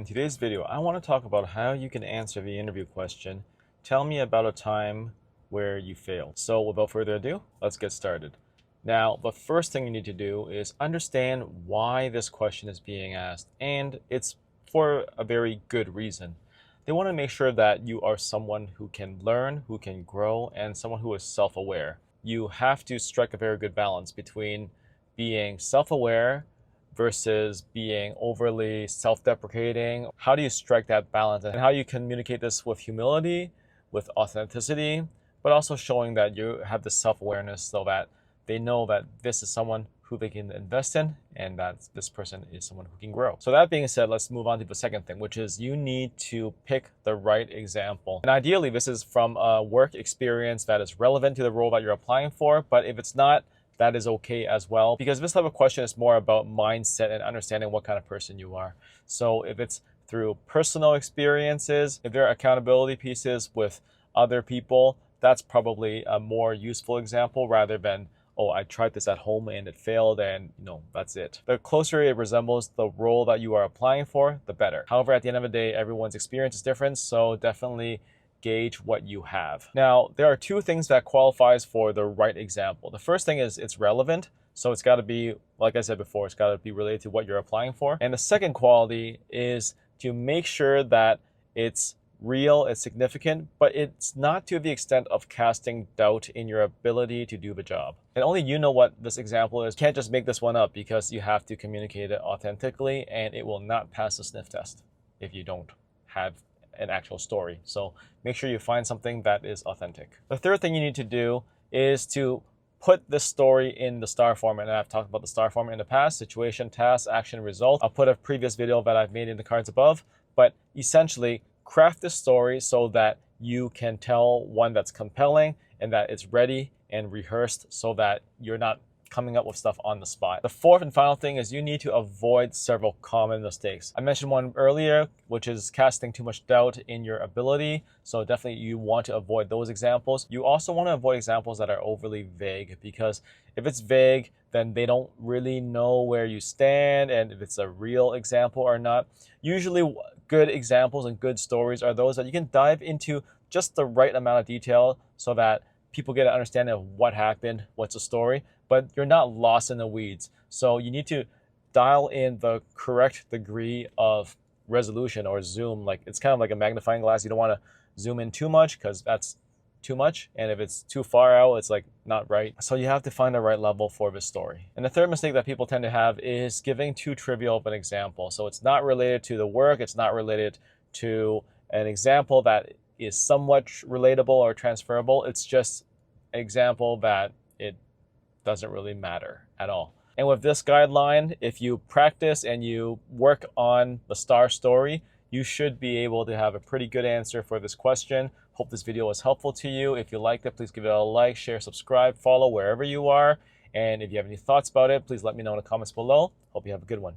In today's video, I want to talk about how you can answer the interview question, tell me about a time where you failed. So without further ado, let's get started. Now, the first thing you need to do is understand why this question is being asked, and it's for a very good reason. They want to make sure that you are someone who can learn, who can grow, and someone who is self-aware. You have to strike a very good balance between being self-aware versus being overly self-deprecating. How do you strike that balance, and how you communicate this with humility, with authenticity, but also showing that you have the self-awareness so that they know that this is someone who they can invest in and that this person is someone who can grow. So that being said, let's move on to the second thing, which is you need to pick the right example. And ideally, this is from a work experience that is relevant to the role that you're applying for, but if it's not, that is okay as well, because this type of question is more about mindset and understanding what kind of person you are. So if it's through personal experiences, if there are accountability pieces with other people, that's probably a more useful example rather than, oh, I tried this at home and it failed and that's it. The closer it resembles the role that you are applying for, the better. However, at the end of the day, everyone's experience is different, so definitely gauge what you have. Now, there are two things that qualifies for the right example. The first thing is it's relevant. So it's got to be, like I said before, it's got to be related to what you're applying for. And the second quality is to make sure that it's real, it's significant, but it's not to the extent of casting doubt in your ability to do the job. And only you know what this example is. You can't just make this one up because you have to communicate it authentically, and it will not pass the sniff test if you don't have an actual story. So make sure you find something that is authentic. The third thing you need to do is to put this story in the STAR format. And I've talked about the STAR format in the past: situation, task, action, result. I'll put a previous video that I've made in the cards above, but essentially craft this story so that you can tell one that's compelling and that it's ready and rehearsed so that you're not coming up with stuff on the spot. The fourth and final thing is you need to avoid several common mistakes. I mentioned one earlier, which is casting too much doubt in your ability. So definitely you want to avoid those examples. You also want to avoid examples that are overly vague, because if it's vague, then they don't really know where you stand and if it's a real example or not. Usually good examples and good stories are those that you can dive into just the right amount of detail so that people get an understanding of what happened, what's the story, but you're not lost in the weeds. So you need to dial in the correct degree of resolution or zoom. Like, it's kind of like a magnifying glass. You don't want to zoom in too much because that's too much. And if it's too far out, it's like not right. So you have to find the right level for this story. And the third mistake that people tend to have is giving too trivial of an example. So it's not related to the work. It's not related to an example that is somewhat relatable or transferable. It's just an example that it doesn't really matter at all. And with this guideline, if you practice and you work on the STAR story, you should be able to have a pretty good answer for this question. Hope this video was helpful to you. If you liked it, please give it a like, share, subscribe, follow wherever you are. And if you have any thoughts about it, please let me know in the comments below. Hope you have a good one.